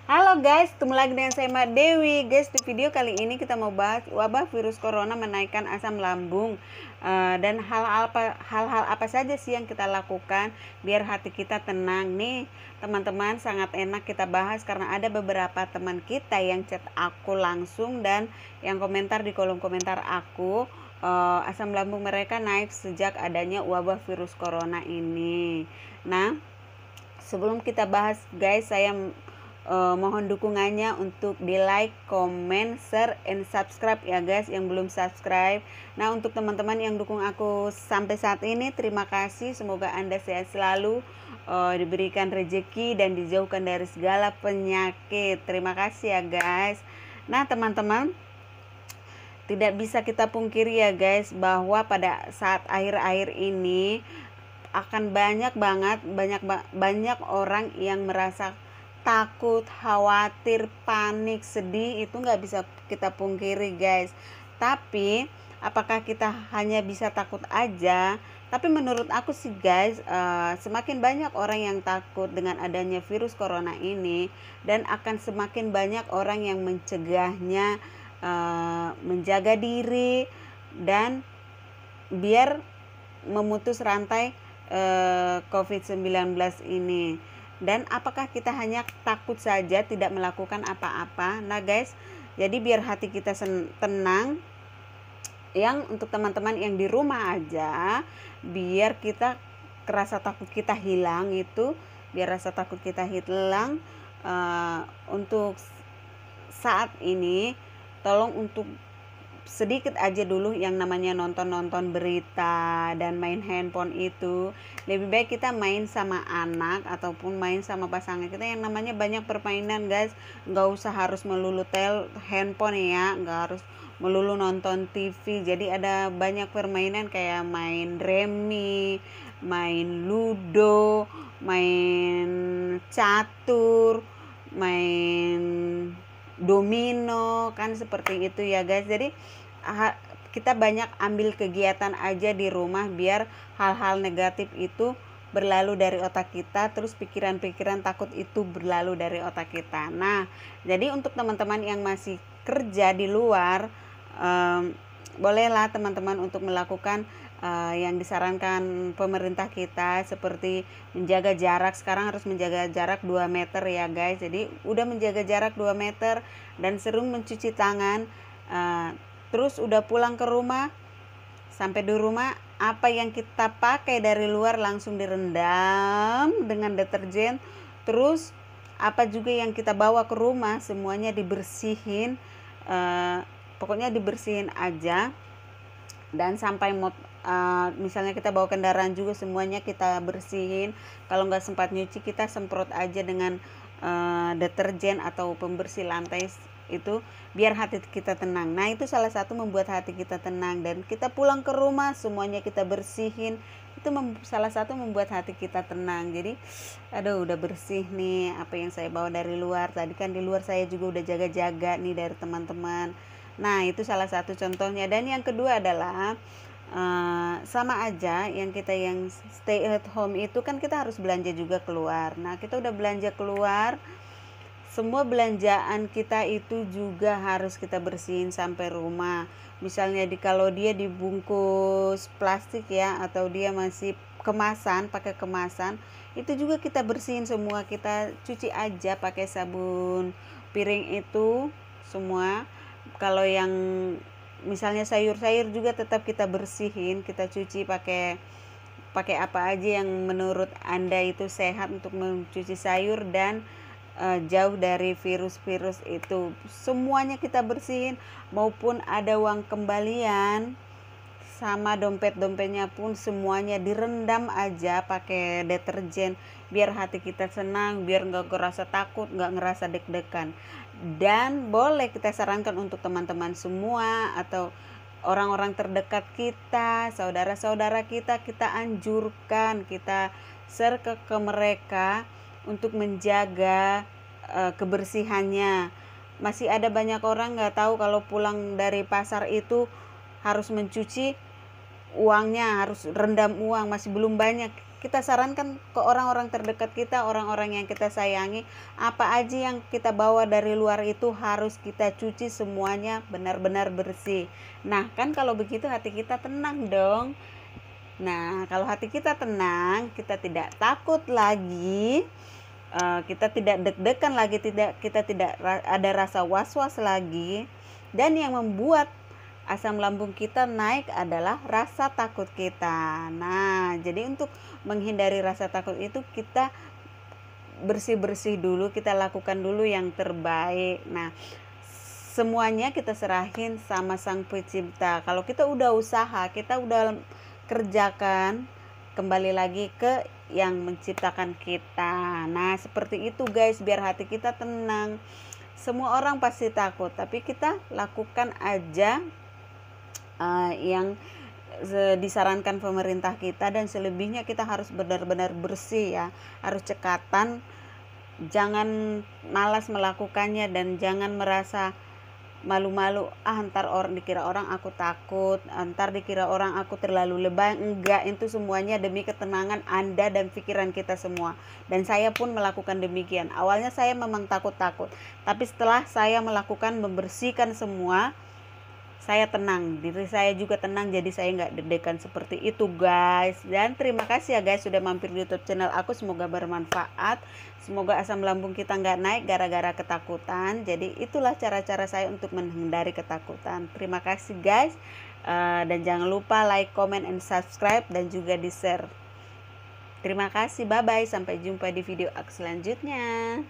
Halo guys, ketemu lagi dengan saya Mbak Dewi. Guys, di video kali ini kita mau bahas wabah virus corona menaikkan asam lambung, dan hal-hal apa saja sih yang kita lakukan biar hati kita tenang. Nih teman-teman, sangat enak kita bahas karena ada beberapa teman kita yang chat aku langsung dan yang komentar di kolom komentar aku, asam lambung mereka naik sejak adanya wabah virus corona ini. Nah, sebelum kita bahas guys, saya mohon dukungannya untuk di like, comment, share, and subscribe ya guys yang belum subscribe. Nah, untuk teman-teman yang dukung aku sampai saat ini, terima kasih. Semoga Anda sehat selalu, diberikan rezeki dan dijauhkan dari segala penyakit. Terima kasih ya guys. Nah teman-teman, tidak bisa kita pungkiri ya guys bahwa pada saat akhir-akhir ini akan banyak orang yang merasa takut, khawatir, panik, sedih. Itu nggak bisa kita pungkiri guys. Tapi apakah kita hanya bisa takut aja? Tapi menurut aku sih guys, semakin banyak orang yang takut dengan adanya virus corona ini, dan akan semakin banyak orang yang mencegahnya, menjaga diri dan biar memutus rantai COVID-19 ini. Dan apakah kita hanya takut saja tidak melakukan apa-apa? Nah guys, jadi biar hati kita tenang, yang untuk teman-teman yang di rumah aja, biar kita rasa takut kita hilang itu, biar rasa takut kita hilang, untuk saat ini tolong untuk sedikit aja dulu yang namanya nonton berita dan main handphone. Itu lebih baik kita main sama anak ataupun main sama pasangan kita yang namanya banyak permainan guys. Nggak usah harus melulu handphone ya, nggak harus melulu nonton TV. Jadi ada banyak permainan kayak main remi, main ludo, main catur, main domino, kan seperti itu ya guys. Jadi kita banyak ambil kegiatan aja di rumah biar hal-hal negatif itu berlalu dari otak kita, terus pikiran-pikiran takut itu berlalu dari otak kita. Nah, jadi untuk teman-teman yang masih kerja di luar, bolehlah teman-teman untuk melakukan yang disarankan pemerintah kita, seperti menjaga jarak. Sekarang harus menjaga jarak 2 meter ya guys. Jadi udah menjaga jarak 2 meter dan sering mencuci tangan. Terus udah pulang ke rumah, sampai di rumah apa yang kita pakai dari luar langsung direndam dengan deterjen. Terus apa juga yang kita bawa ke rumah semuanya dibersihin, pokoknya dibersihin aja. Dan sampai misalnya kita bawa kendaraan juga semuanya kita bersihin. Kalau nggak sempat nyuci, kita semprot aja dengan deterjen atau pembersih lantai itu, biar hati kita tenang. Nah, itu salah satu membuat hati kita tenang. Dan kita pulang ke rumah semuanya kita bersihin, itu salah satu membuat hati kita tenang. Jadi aduh, udah bersih nih apa yang saya bawa dari luar. Tadi kan di luar saya juga udah jaga-jaga nih dari teman-teman. Nah, itu salah satu contohnya. Dan yang kedua adalah, sama aja yang kita yang stay at home itu kan kita harus belanja juga keluar. Nah, kita udah belanja keluar, semua belanjaan kita itu juga harus kita bersihin sampai rumah. Misalnya kalau dia dibungkus plastik ya, atau dia masih kemasan, pakai kemasan, itu juga kita bersihin semua. Kita cuci aja pakai sabun piring itu semua. Kalau yang misalnya sayur-sayur juga tetap kita bersihin, kita cuci pakai apa aja yang menurut Anda itu sehat untuk mencuci sayur dan jauh dari virus-virus itu. Semuanya kita bersihin, maupun ada uang kembalian sama dompet-dompetnya pun semuanya direndam aja pakai deterjen, biar hati kita senang, biar nggak ngerasa takut, nggak ngerasa deg-degan. Dan boleh kita sarankan untuk teman-teman semua atau orang-orang terdekat kita, saudara-saudara kita anjurkan, kita share ke mereka untuk menjaga kebersihannya. Masih ada banyak orang nggak tahu kalau pulang dari pasar itu harus mencuci uangnya, harus rendam uang, masih belum banyak kita sarankan ke orang-orang terdekat kita, orang-orang yang kita sayangi, apa aja yang kita bawa dari luar itu harus kita cuci semuanya benar-benar bersih. Nah, kan kalau begitu hati kita tenang dong. Nah, kalau hati kita tenang, kita tidak takut lagi, kita tidak deg-degan lagi, kita tidak ada rasa was-was lagi. Dan yang membuat asam lambung kita naik adalah rasa takut kita. Nah, jadi untuk menghindari rasa takut itu kita bersih-bersih dulu, kita lakukan dulu yang terbaik. Nah, semuanya kita serahin sama Sang Pencipta. Kalau kita udah usaha, kita udah kerjakan, kembali lagi ke yang menciptakan kita. Nah, seperti itu guys, biar hati kita tenang. Semua orang pasti takut, tapi kita lakukan aja yang disarankan pemerintah kita, dan selebihnya kita harus benar-benar bersih ya, harus cekatan, jangan malas melakukannya dan jangan merasa malu-malu, ntar orang dikira orang aku takut, ntar dikira orang aku terlalu lebay. Enggak, itu semuanya demi ketenangan Anda dan pikiran kita semua. Dan saya pun melakukan demikian. Awalnya saya memang takut-takut, tapi setelah saya melakukan membersihkan semua, saya tenang, diri saya juga tenang, jadi saya nggak deg-degan seperti itu guys. Dan terima kasih ya guys sudah mampir di YouTube channel aku, semoga bermanfaat, semoga asam lambung kita nggak naik gara-gara ketakutan. Jadi itulah cara-cara saya untuk menghindari ketakutan. Terima kasih guys, dan jangan lupa like, comment, and subscribe, dan juga di share. Terima kasih, bye bye, sampai jumpa di video aku selanjutnya.